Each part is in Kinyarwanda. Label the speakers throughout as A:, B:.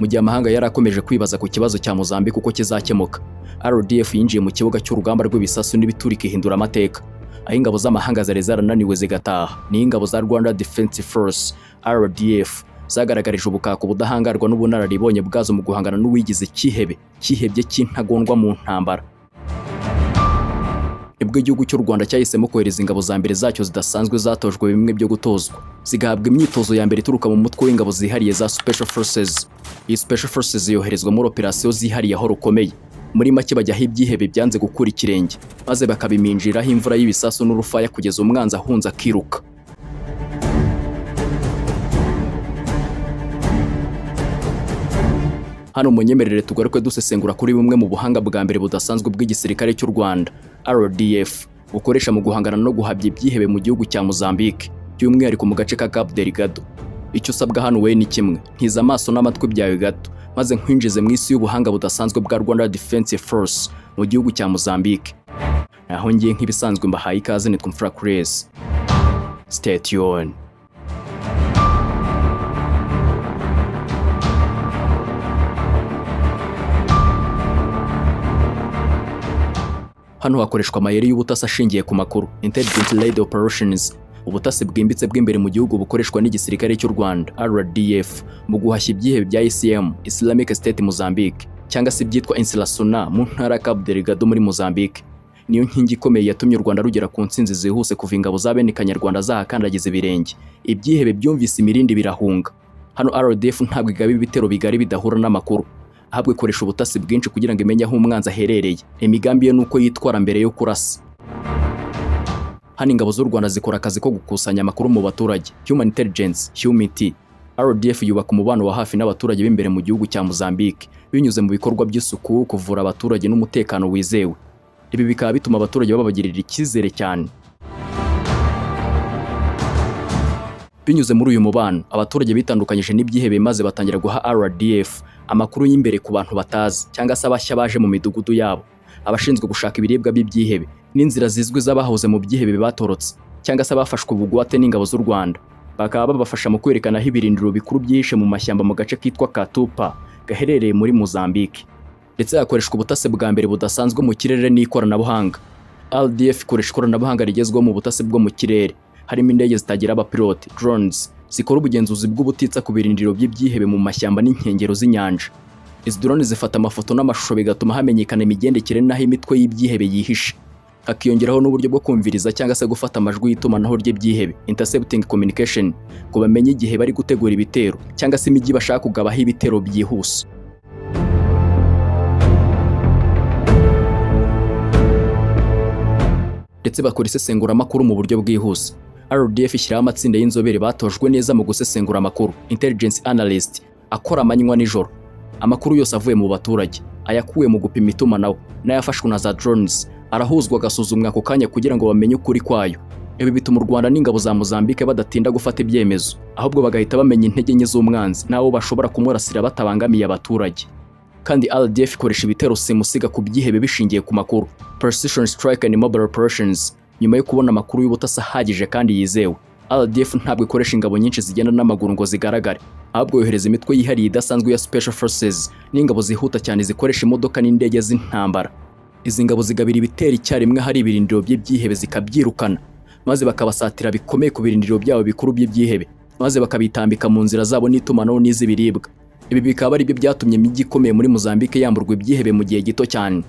A: mu gihe amahanga yari akomeje kwibaza ku kibazo cya Mozambique uko kizakemuka. RDF yinjiye mu kibuga cy'urugamba rw'ibisasu n'ibiturika ihindura amateka, aho ingabo z'amahanga zari zarananiwe zigataha. Ni ingabo za Rwanda Defence Force RDF zagaragarije ubukaka ubudahangarwa n'ubunararibonye bwazo mu guhangana n'uwigize 𝐂𝐜𝐡𝐢𝐬 cy'intagondwa mu ntambara. Nibwo igihugu cy'u Rwanda cyahisemo kohereza ingabo za mbere zacyo zidasanzwe zatojwe bimwe byo gutozwa, zigahabwa imyitozo ya mbere ituruka mu mutwe w'ingabo zihariye za Special Forces. Iyi Special Forces yoherezwa muri operasiyo zihariye aho rukomeye. Muri make bajyaho ibyihebe byanze gukura ikirenge, maze bakabiminjiraho imvura y'ibisasu n'urufaya kugeza umwanzi ahunze akiruka. Hano munyemerere tugaruke dusesengura kuri bumwe mu buhanga bwa mbere budasanzwe bw'igisirikare cy'u Rwanda RDF bukoresha mu guhangana no guhabya ibyihebe mu gihugu cya Mozambique, by'umwihariko mu gace ka Cabo Delgado. Icyo usabwa hano we ni kimwe: ntiza amaso n'amatwi byawe gato, maze nkwinjize mu isi y'ubuhanga budasanzwe bwa Rwanda Defence Force mu gihugu cya Mozambique. Naho ngiye nk'ibisanzwe mbahaye ikaze, nitwa Imfura Chris. Stay tuned. Hano hakoreshwa amayeri y'ubutasi ashingiye ku makuru, intelligent led operations, ubutasi bwimbitse bw'imbere mu gihugu bukoreshwa n'igisirikare cy'u Rwanda RDF mu guhashya ibyihebe bya ICM Islamic State Mozambique, cyangwa se byitwa Insurgent mu ntara ya Cabo Delgado muri Mozambique. Niyo nkingi ikomeye yatumye u Rwanda rugera ku ntsinzi zihuse kuva ingabo z'abene Kanyarwanda zahakandagiza ibirenge. Ibyihebe byumvise imirindi birahunga. Hano RDF ntabwo igaba ibitero bigari bidahura n'amakuru, ahubwo ikoresha ubutasi bwinshi kugira ngo imenye aho umwanzi aherereye. Imigambi ye nuko yitwara mbere yo kurasa. Hano ingabo z'u Rwanda zikora akazi ko gukusanya amakuru mu baturage, human intelligence, 𝐂𝐽. RDF yubaka umubano wa hafi n'abaturage b'imbere mu gihugu cya Mozambique binyuze mu bikorwa by'isuku, kuvura abaturage n'umutekano wizewe. Ibi bikaba bituma abaturage babagirira icyizere cyane. Binyuze muri uyu mubano, abaturage bitandukanyije n'ibyihebe maze batangira guha RDF amakuru y'imbere ku bantu batazi, cyangwa se abashya baje mu midugudu yabo, abashinzwe gushaka ibiribwa by'ibyihebe n'inzira zizwi z'abahoze mu byihebe batorotse, cyangwa se abafashwe ubugwate n'ingabo z'u Rwanda. Bakaba babafasha mu kwerekana aho ibirindiro bikuru byihishe mu mashyamba mu gace kitwa 𝐂𝐽𝐻 gaherereye muri Mozambique. Ndetse hakoreshwa ubutasi bwa mbere budasanzwe mu kirere n'ikoranabuhanga. RDF ikoresha ikoranabuhanga rigezweho mu butasi bwo mu kirere, harimo indege zitagira abapilote drones zikora ubugenzuzi bw'ubutitsa ku birindiro by'ibyihebe mu mashyamba n'inkengero z'inyanja. Izi drone zifata amafoto n'amashusho bigatuma hamenyekana imigendekere n'aho imitwe y'ibyihebe yihishe. Hakiyongeraho n'uburyo bwo kumviriza cyangwa se gufata amajwi y'itumanaho ry'ibyihebe, intercepting communication, ngo bamenye igihe bari gutegura ibitero cyangwa se imijyi bashaka kugabaho ibitero byihuse. Ndetse bakora isesenguramakuru mu buryo bwihuse. RDF ishyiraho amatsinda y'inzobere batojwe neza mu gusesengura amakuru, intelligence analyst, akora amanywa n'ijoro. Amakuru yose avuye mu baturage, ayakuwe mu gupima itumanaho n'ayafashwe na za drones, arahuzwa agasuzumwa ako kanya kugira ngo bamenye ukuri kwayo. Ibi bituma u Rwanda n'ingabo za Mozambique badatinda gufata ibyemezo, ahubwo bagahita bamenya intege nke z'umwanzi n'abo bashobora kumurasira batabangamiye abaturage. Kandi RDF ikoresha ibitero simusiga ku byihebe bishingiye ku makuru, precision strike and mobile operations. Nyuma yo kubona amakuru y'ubutasi ahagije kandi yizewe, RDF ntabwo ikoresha ingabo nyinshi zigenda n'amaguru ngo zigaragare, ahubwo yohereza imitwe yihariye idasanzwe ya Special Forces n'ingabo zihuta cyane zikoresha imodoka n'indege z'intambara. Izi ngabo zigabira ibitero icyarimwe hari ibirindiro by'ibyihebe zikabyirukana, maze bakabasatira bikomeye ku birindiro byabo bikuru by'ibyihebe, maze bakabitambika mu nzira zabo n'itumanaho n'iz'ibiribwa. Ibi bikaba ari byo byatumye imijyi ikomeye muri Mozambique yamburwa ibyihebe mu gihe gito cyane.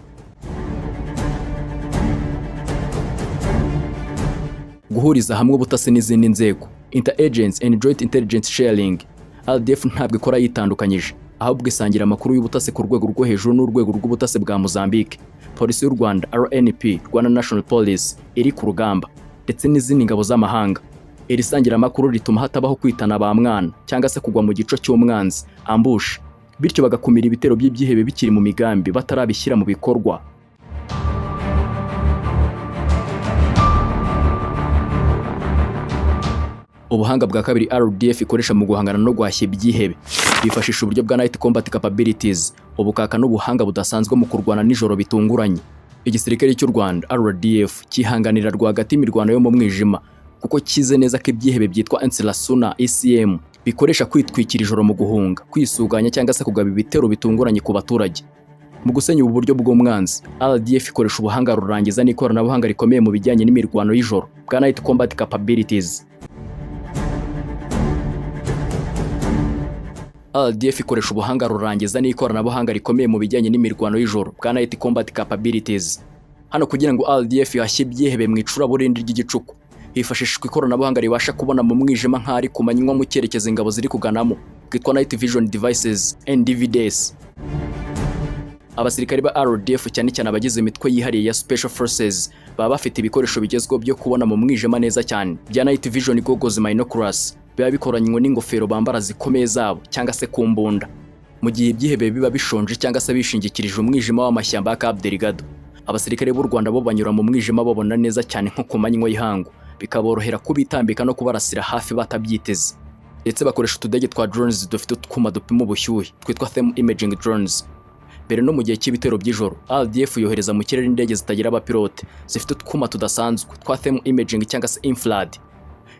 A: Guhuriza hamwe ubutasi n'izindi nzego, inter-agents and joint intelligence sharing. RDF ntabwo ikora yitandukanyije, ahubwo isangira amakuru y'ubutasi ku rwego rwo hejuru n'urwego rw'ubutasi bwa Mozambique, polisi y'u Rwanda RNP, Rwanda National Police iri ku rugamba, ndetse n'izindi ngabo z'amahanga. Iri sangira amakuru rituma hatabaho kwitana ba mwana cyangwa se kugwa mu gico cy'umwanzi, ambush, bityo bagakumira ibitero by'ibyihebe bikiri mu migambi batarabishyira mu bikorwa. Ubuhanga bwa kabiri RDF ikoresha mu guhangana no guhashya ibyihebe, bifashisha uburyo bwa night combat capabilities, ubukaka n'ubuhanga budasanzwe mu kurwana nijoro bitunguranye. Igisirikare cy'u Rwanda RDF kihanganira rwagati imirwano yo mu mwijima, kuko kize neza ko ibyihebe byitwa Insurgent ICM bikoresha kwitwikira ijoro mu guhunga, kwisuganya cyangwa se kugaba ibitero bitunguranye ku baturage. Mu gusenya ubu buryo bw'umwanzi, RDF ikoresha ubuhanga rurangiza n'ikoranabuhanga rikomeye mu bijyanye n'imirwano y'ijoro bwa night combat capabilities. RDF ikoresha ubuhanga rurangiza n'ikoranabuhanga rikomeye mu bijyanye n'imirwano y'ijoro bwa night combat capabilities. Hano kugira ngo RDF ihashye ibyihebe mu icuraburindi ry'igicuku, hifashishwa ikoranabuhanga ribasha kubona mu mwijima nk'ari ku manywa mu cyerekezo ingabo ziri kuganamo, bwitwa night vision devices NVDs. Abasirikare ba RDF cyane cyane abagize imitwe yihariye ya Special Forces baba bafite ibikoresho bigezweho byo kubona mu mwijima neza cyane bya night vision 𝐂𝐳𝐬𝐻, biba bikoranywe n'ingofero bambara zikomeye zabo cyangwa se ku mbunda. Mu gihe ibyihebe biba bishonje cyangwa se bishingikirije umwijima w'amashyamba ya 𝐂𝐻𝐻𝐲, abasirikare b'u Rwanda bo banyura mu mwijima babona neza cyane nko ku manywa y'ihangu, bikaborohera kubitambika no kubarasira hafi batabyiteze. Ndetse bakoresha utudege twa drones dufite utwuma dupima ubushyuhe twitwa thermal imaging drones. Mbere no mu gihe cy'ibitero by'ijoro, RDF yohereza mu kirere indege zitagira abapilote zifite utwuma tudasanzwe twa thermal imaging cyangwa se infrared.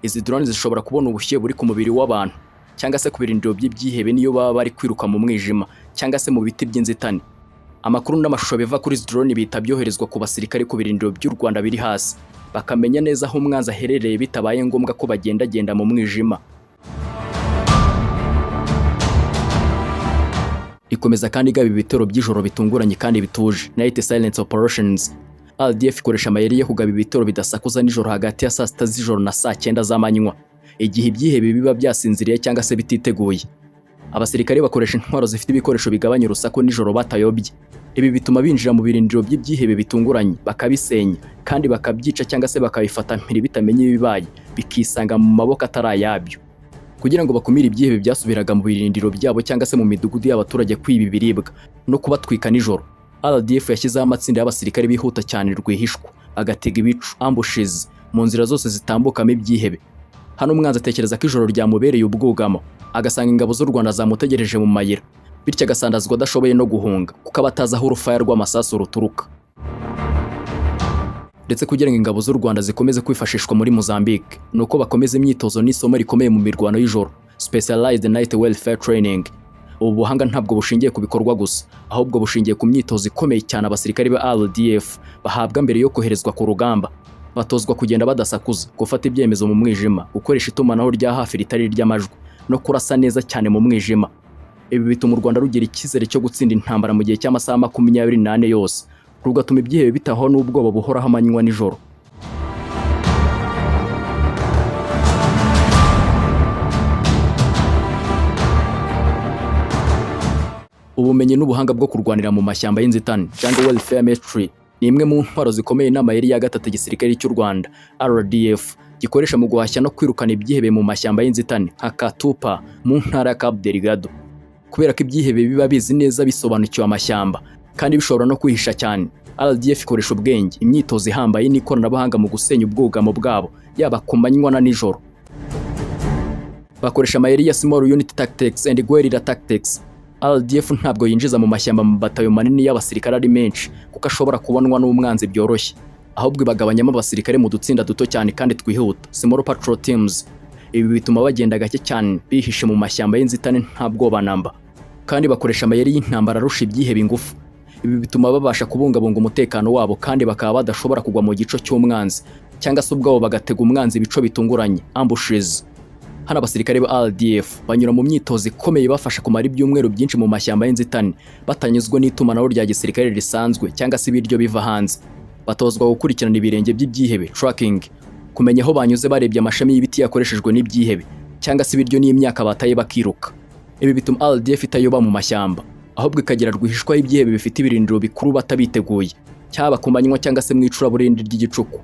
A: Izi drones zishobora kubona ubushyuhe buri ku mubiri w'abantu cyangwa se ku birindiro by'ibyihebe niyo baba bari kwiruka mu mwijima cyangwa se mu biti by'inzitane. Amakuru n'amashusho biva kuri izi drone bihita byoherezwa ku basirikare ku birindiro by'u Rwanda biri hasi, bakamenya neza aho umwanzi aherereye bitabaye ngombwa ko bagendagenda mu mwijima. Ikomeza kandi igaba ibitero by'ijoro bitunguranye kandi bituje, night silence operations. RDF ikoresha amayeri yo kugaba ibitero bidasakuza nijoro hagati ya saa 6 z'ijoro na saa 9 z'amanywa, igihe ibyihebe biba byasinziriye cyangwa se bititeguye. Abasirikare bakoresha intwaro zifite ibikoresho bigabanya urusaku nijoro batayobye. Ibi bituma binjira mu birindiro by'ibyihebe bitunguranye, bakabisenya kandi bakabyica cyangwa se bakabifata mpiri bitamenye ibibaye, bikisanga mu maboko atarayabyo. Kugira ngo bakumire ibyihebe byasubiraga mu birindiro byabo cyangwa se mu midugudu y'abaturage kwiba ibiribwa no kubatwika nijoro, RDF yashyizeho amatsinda y'abasirikare bihuta cyane rwihishwa, agatega ibicu ambushes mu nzira zose zitambukamo ibyihebe. Hano umwanzi atekereza ko ijoro ryamubereye ubwugamo, agasanga ingabo z'u Rwanda zamutegereje mu mayira, bityo agasandazwa adashoboye no guhunga kuko abatazi aho urufaya rw'amasasu ruturuka. Ndetse kugira ngo ingabo z'u Rwanda zikomeze kwifashishwa muri Mozambique, nuko bakomeza imyitozo n'isomo rikomeye mu mirwano y'ijoro, specialized night welfare training. Ubu buhanga ntabwo bushingiye ku bikorwa gusa, ahubwo bushingiye ku myitozo ikomeye cyane abasirikare ba RDF bahabwa mbere yo koherezwa ku rugamba. Batozwa kugenda badasakuza, gufata ibyemezo mu mwijima, gukoresha itumanaho rya hafi ritari iry'amajwi no kurasa neza cyane mu mwijima. Ibi bituma u Rwanda rugira icyizere cyo gutsinda intambara mu gihe cy'amasaha 24 yose, rugatuma ibyihebe bitaho n'ubwoba buhoraho amanywa nijoro. Ubumenyi n'ubuhanga bwo kurwanira mu mashyamba y'inzitane, jungle welfare mastery, ni imwe mu ntwaro zikomeye n'amayeri ya gatatu gisirikare cy'u Rwanda RDF gikoresha mu guhashya no kwirukana ibyihebe mu mashyamba y'inzitane nka Katupa mu ntara ya 𝐂𝐻𝐻𝐻. Kubera ko ibyihebe biba bizi neza bisobanukiwe amashyamba kandi bishobora no kwihisha cyane, RDF ikoresha ubwenge, imyitozo ihambaye n'ikoranabuhanga mu gusenya ubwugamo bwabo yaba ku manywa na nijoro. Bakoresha amayeri ya small unit tactics and guerrilla tactics. RDF ntabwo yinjiza mu mashyamba mu batayo manini y'abasirikare ari menshi kuko ashobora kubonwa n'umwanzi byoroshye, ahubwo ibagabanyamo abasirikare mu dutsinda duto cyane kandi twihuta, small patrol teams. Ibi bituma bagenda gake cyane bihishe mu mashyamba y'inzitane nta bwoba namba, kandi bakoresha amayeri y'intambara arusha ibyihebe ingufu. Ibi bituma babasha kubungabunga umutekano wabo kandi bakaba badashobora kugwa mu gico cy'umwanzi cyangwa se ubwabo bagatega umwanzi ibico bitunguranye ambushes. Hano abasirikare ba RDF banyura mu myitozo ikomeye bafasha kumara ibyumweru byinshi mu mashyamba y'inzitane batanyuzwe n'itumanaho rya gisirikare risanzwe cyangwa se ibiryo biva hanze. Batozwa gukurikirana ibirenge by'ibyihebe tracking, kumenya aho banyuze barebye amashami y'ibiti yakoreshejwe n'ibyihebe cyangwa se ibiryo n'imyaka bataye bakiruka. Ibi bituma RDF itayoba mu mashyamba, ahubwo ikagira rwihishwa ibyihebe bifite ibirindiro bikuru batabiteguye, cyaba ku manywa cyangwa se mu icuraburindi ry'igicuku.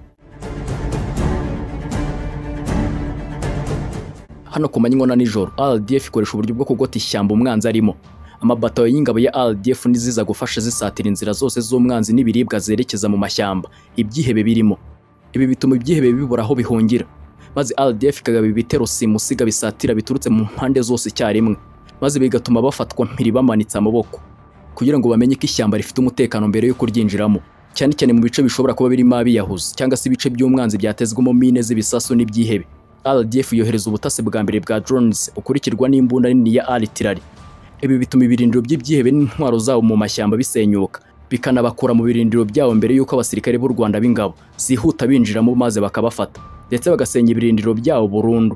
A: Hano ku manywa na nijoro, RDF ikoresha uburyo bwo kugota ishyamba umwanzi arimo. Amabatayo y'ingabo ya RDF niziza gufasha zisatira inzira zose z'umwanzi n'ibiribwa zerekeza mu mashyamba ibyihebe birimo. Ibi bituma ibyihebe bibura aho bihungira, maze RDF ikagaba ibitero simusiga bisatira biturutse mu mpande zose icyarimwe, maze bigatuma bafatwa mpiri bamanitse amaboko kugira ngo bamenye ko ishyamba rifite umutekano mbere yo kuryinjiramo, cyane cyane mu bice bishobora kuba birimo abiyahuzi cyangwa se ibice by'umwanzi byatezwemo mine z'ibisasu n'ibyihebe RDF yohereza ubutasi bwa mbere bwa drones ukurikirwa n'imbunda nini ya artillery. Ibi bituma ibirindiro by'ibyihebe n'intwaro zabo mu mashyamba bisenyuka, bikanabakura mu birindiro byabo mbere y'uko abasirikare b'u Rwanda b'ingabo zihuta binjiramo maze bakabafata ndetse bagasenya ibirindiro byabo burundu.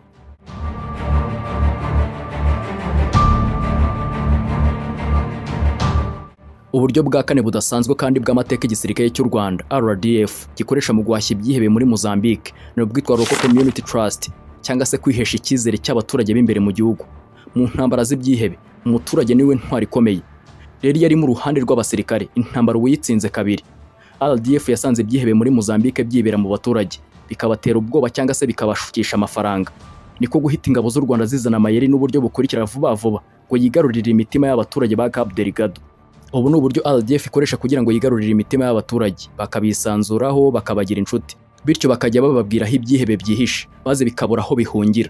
A: Uburyo bwa kane budasanzwe kandi bw'amateka igisirikare cy'u Rwanda RDF gikoresha mu guhashya ibyihebe muri Mozambique ni ubwitwa Local Community Trust, cyangwa se kwihesha icyizere cy'abaturage b'imbere mu gihugu. Mu ntambara z'ibyihebe umuturage niwe ntwari ikomeye. Rero yari mu ruhande rw'abasirikare, intambara uyitsinze kabiri. RDF yasanze ibyihebe muri Mozambique byibera mu baturage, bikabatera ubwoba cyangwa se bikabashukisha amafaranga. Niko guhita ingabo z'u Rwanda zizana amayeri n'uburyo bukurikira vuba vuba ngo yigarurire imitima y'abaturage ba Cabo Delgado. Ubu ni uburyo RDF ikoresha kugira ngo yigarurire imitima y'abaturage, bakabisanzuraho, bakabagira inshuti, bityo bakajya bababwira aho ibyihebe byihishe maze bikabura aho bihungira.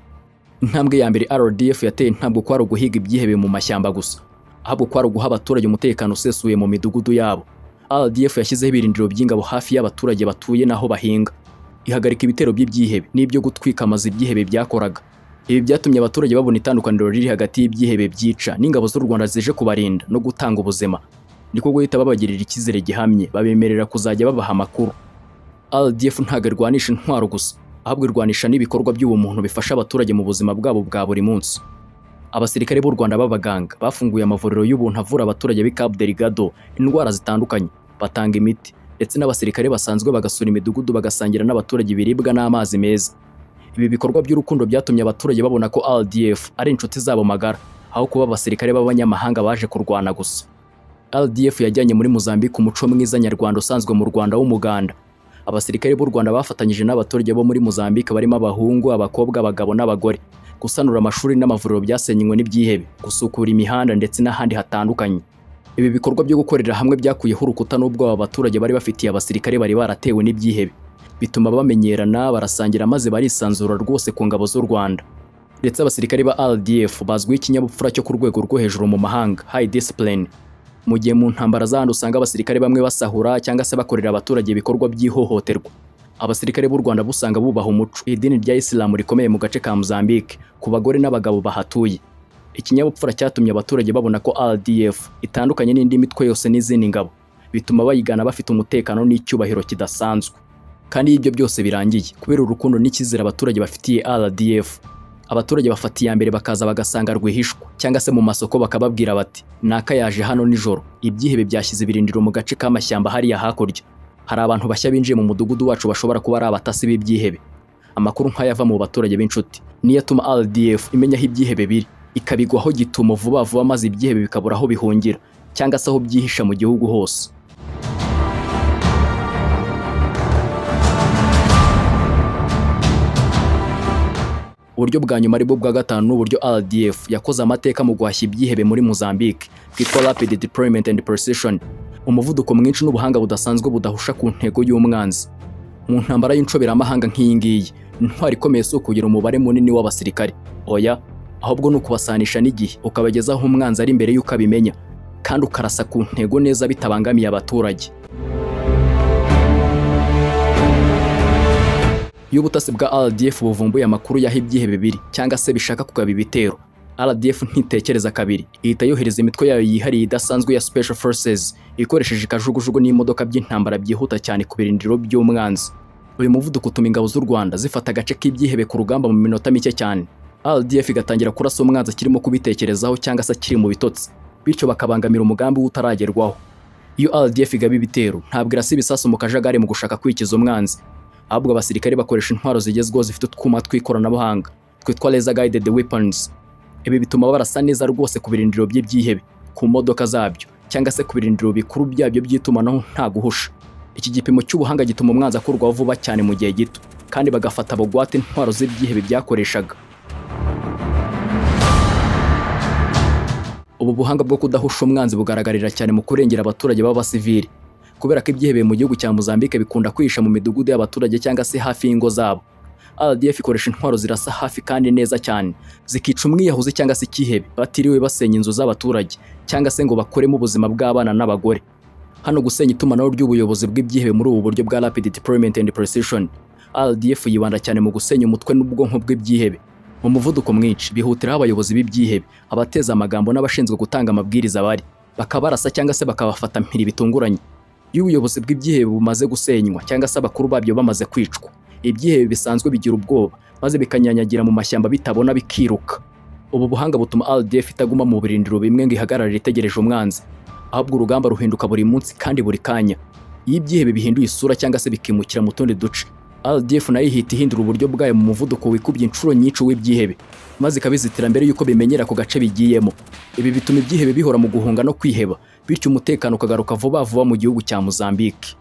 A: Intambwe ya mbere RDF yateye ntabwo kwari uguhiga ibyihebe mu mashyamba gusa, ahubwo kwari uguha abaturage umutekano usesuye mu midugudu yabo. RDF yashyizeho ibirindiro by'ingabo hafi y'abaturage batuye naho bahinga, ihagarika ibitero by'ibyihebe n'ibyo gutwika amazu ibyihebe byakoraga. Ibi byatumye abaturage babona itandukaniro riri hagati y'ibyihebe byica n'ingabo z'u Rwanda zije kubarinda no gutanga ubuzima. Niko guhita babagirira icyizere gihamye, babemerera kuzajya babaha amakuru. RDF ntabwo irwanisha intwaro gusa, ahubwo irwanisha n'ibikorwa by'ubumuntu bifasha abaturage mu buzima bwabo bwa buri munsi. Abasirikare b'u Rwanda b'abaganga bafunguye amavuriro y'ubuntu avura abaturage b'i Cabo Delgado indwara zitandukanye, batanga imiti, ndetse n'abasirikare basanzwe bagasura imidugudu bagasangira n'abaturage ibiribwa n'amazi meza. Ibi bikorwa by'urukundo byatumye abaturage babona ko RDF ari inshuti zabo magara, aho kuba abasirikare b'abanyamahanga baje kurwana gusa. RDF yajyanye muri Mozambique umuco mwiza nyarwanda usanzwe mu Rwanda w'umuganda. Abasirikare b'u Rwanda bafatanyije n'abaturage bo muri Mozambique barimo abahungu, abakobwa, abagabo n'abagore gusanura amashuri n'amavuriro byasenywe n'ibyihebe, gusukura imihanda ndetse n'ahandi hatandukanye. Ibi bikorwa byo gukorera hamwe byakuyeho urukuta n'ubwo aba baturage bari bafitiye abasirikare bari baratewe n'ibyihebe, bituma bamenyerana, barasangira maze barisanzura rwose ku ngabo z'u Rwanda. Ndetse abasirikare ba RDF bazwiho ikinyabupfura cyo ku rwego rwo hejuru mu mahanga, high discipline. Mu gihe mu ntambara z'ahandi usanga abasirikare bamwe basahura cyangwa se bakorera abaturage ibikorwa by'ihohoterwa, abasirikare b'u Rwanda busanga bubaha umuco, idini rya Islam rikomeye mu gace ka Mozambique ku bagore n'abagabo bahatuye. Ikinyabupfura cyatumye abaturage babona ko RDF itandukanye n'indi mitwe yose n'izindi ngabo, bituma bayigana bafite umutekano n'icyubahiro kidasanzwe. Kandi ibyo byose birangiye kubera urukundo n'icyizere abaturage bafitiye RDF. Abaturage bafatiye mbere bakaza bagasanga rwihishwa cyangwa se mu masoko bakababwira bati naka yaje hano nijoro, ibyihebe byashyize ibirindiro mu gace k'amashyamba hariya hakurya, hari abantu bashya binjiye mu mudugudu wacu bashobora kuba ari abatasi b'ibyihebe. Amakuru nk'aya ava mu baturage b'inshuti niyo atuma RDF imenya aho ibyihebe biri, ikabigwaho gitumo vuba vuba maze ibyihebe bikabura aho bihungira cyangwa se aho byihisha mu gihugu hose. Uburyo bwa nyuma aribwo bwa gatanu n'uburyo RDF yakoze amateka mu guhashya ibyihebe muri Mozambique bwitwa Rapid Deployment and Precision, umuvuduko mwinshi n'ubuhanga budasanzwe budahusha ku ntego y'umwanzi. Mu ntambara y'incoberamahanga nk'iyi ngiyi, intwari ikomeye si ukugira umubare munini w'abasirikare, oya, ahubwo ni ukubasanisha n'igihe ukabageza aho umwanzi ari imbere y'uko abimenya, kandi ukarasa ku ntego neza bitabangamiye abaturage. Iyo ubutasi bwa RDF buvumbuye amakuru y'aho ibyihebe biri cyangwa se bishaka kugaba ibitero, RDF ntitekereza kabiri, ihita yohereza imitwe yayo yihariye idasanzwe ya Special Forces ikoresheje ikajugujugu n'imodoka by'intambara byihuta cyane ku birindiro by'umwanzi. Uyu muvuduko utuma ingabo z'u Rwanda zifata agace k'ibyihebe ku rugamba mu minota mike cyane. RDF igatangira kurasa umwanzi kirimo kubitekerezaho cyangwa se kiri mu bitotsi, bityo bakabangamira umugambi utaragerwaho. Iyo RDF igaba ibitero ntabwo irasa ibisasu mu kajagari mu gushaka kwikiza umwanzi, ahubwo abasirikare bakoresha intwaro zigezweho zifite utwuma tw'ikoranabuhanga twitwa laser guided weapons. Ibi bituma barasa neza rwose ku birindiro by'ibyihebe, ku modoka zabyo cyangwa se ku birindiro bikuru byabyo by'itumanaho nta guhusha. Iki gipimo cy'ubuhanga gituma umwanzi akurwaho vuba cyane mu gihe gito, kandi bagafata bugwate intwaro z'ibyihebe byakoreshaga. Ubu buhanga bwo kudahusha umwanzi bugaragarira cyane mu kurengera abaturage b'abasivili, kubera ko ibyihebe mu gihugu cya Mozambique bikunda kwihisha mu midugudu y'abaturage cyangwa se hafi y'ingo zabo. RDF ikoresha intwaro zirasa hafi kandi neza cyane, zikica umwiyahuzi cyangwa se ikihebe batiriwe basenya inzu z'abaturage cyangwa se ngo bakoremo ubuzima bw'abana n'abagore. Hano gusenya itumanaho ry'ubuyobozi bw'ibyihebe muri ubu buryo bwa Rapid Deployment and Precision, RDF yibanda cyane mu gusenya umutwe n'ubwonko bw'ibyihebe mu muvuduko mwinshi. Bihutiraho abayobozi b'ibyihebe, abateza amagambo n'abashinzwe gutanga amabwiriza bari bakabarasa cyangwa se bakabafata mpiri bitunguranye. Iyo ubuyobozi bw'ibyihebe bumaze gusenywa cyangwa se abakuru babyo bamaze kwicwa, ibyihebe bisanzwe bigira ubwoba maze bikanyanyagira mu mashyamba bitabona bikiruka. Ubu buhanga butuma RDF itaguma mu birindiro bimwe ngo ihagararire itegereje umwanzi, ahubwo urugamba ruhinduka buri munsi kandi buri kanya. Iyo ibyihebe bihinduye isura cyangwa se bikimukira mu tundi duce, RDF nayo ihita ihindura uburyo bwayo mu muvuduko wikubye inshuro nyinshi w'ibyihebe, maze ikabizitira mbere yuko bimenyera ako gace bigiyemo. Ibi bituma ibyihebe bihora mu guhunga no kwiheba, bityo umutekano ukagaruka vuba vuba mu gihugu cya Mozambique.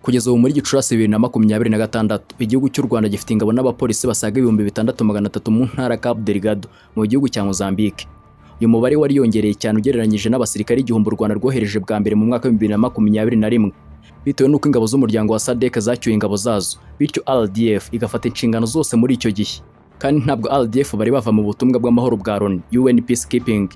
A: Kugeza ubu muri Gicurasi 2026, igihugu cy'u Rwanda gifite ingabo n'abapolisi basaga 6300 mu ntara 𝐂𝐻𝐻𝐵 mu gihugu cya Mozambique. Uyu mubare wariyongereye cyane ugereranyije n'abasirikare igihumbi u Rwanda rwohereje bwa mbere mu mwaka wa 2021, bitewe n'uko ingabo z'umuryango wa SADC zacyuye ingabo zazo, bityo RDF igafata inshingano zose muri icyo gihe. Kandi ntabwo RDF bari bava mu butumwa bw'amahoro bwa Loni UN peacekeeping.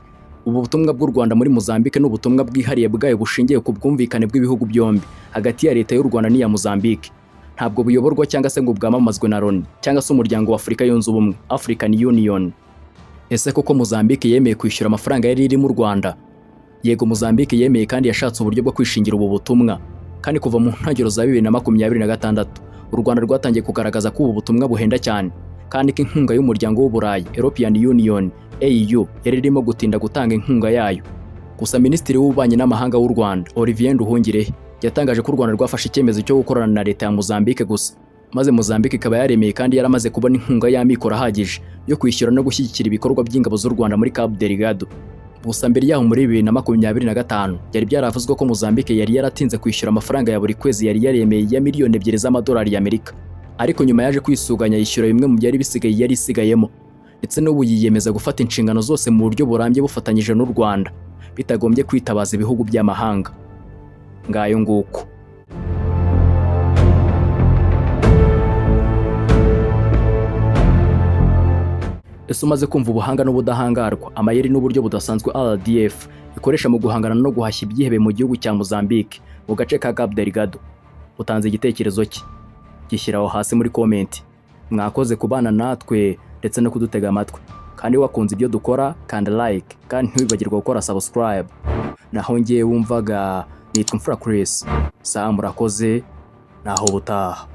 A: Ubu butumwa bw'u Rwanda muri Mozambique n'ubutumwa bwihariye bwayo bushingiye ku bwumvikane bw'ibihugu byombi hagati ya leta y'u Rwanda n'iya Mozambique. Ntabwo buyoborwa cyangwa se ngo bwamamazwe na Loni cyangwa se umuryango wa Afurika yunze ubumwe African Union. Ese koko Mozambique yemeye kwishyura amafaranga yari iri mu Rwanda? Yego, Mozambique yemeye kandi yashatse uburyo bwo kwishingira ubu butumwa. Kandi kuva mu ntangiriro za 2026, u Rwanda rwatangiye kugaragaza ko ubu butumwa buhenda cyane, kandi ko inkunga y'umuryango w'Uburayi European Union EU yari irimo gutinda gutanga inkunga yayo. Gusa Minisitiri w'Ububanyi n'Amahanga w'u Rwanda 𝐕𝐈𝐃𝐄𝐿 yatangaje ko u Rwanda rwafashe icyemezo cyo gukorana na leta ya Mozambique gusa, maze Mozambique ikaba yaremeye kandi yaramaze kubona inkunga y'amikoro ahagije yo kwishyura no gushyigikira ibikorwa by'ingabo z'u Rwanda muri 𝐂𝐻𝐻𝐵. Gusa mbere yaho muri 2025 byari byaravuzwe ko Mozambique yari yaratinze kwishyura amafaranga ya buri kwezi yari yaremeye ya miliyoni 2 z'amadolari y'Amerika, ariko nyuma yaje kwisuganya yishyura bimwe mu byari bisigaye yari isigayemo, ndetse n'ubu yiyemeza gufata inshingano zose mu buryo burambye bufatanyije n'u Rwanda bitagombye kwitabaza ibihugu by'amahanga. Ngayo nguko. Ese umaze kumva ubuhanga n'ubudahangarwa, amayeri n'uburyo budasanzwe RDF ikoresha mu guhangana no guhashya ibyihebe mu gihugu cya Mozambique mu gace ka 𝐂𝐻𝐻𝐵? Utanze igitekerezo cye, gishyiraho hasi muri comment. Mwakoze kubana natwe ndetse no kudutega amatwi, kandi wakunze ibyo dukora kanda like kandi ntiwibagirwe gukora subscribe. Naho ngiye wumvaga nitwa Imfura Chris. Murakoze, naho butaha.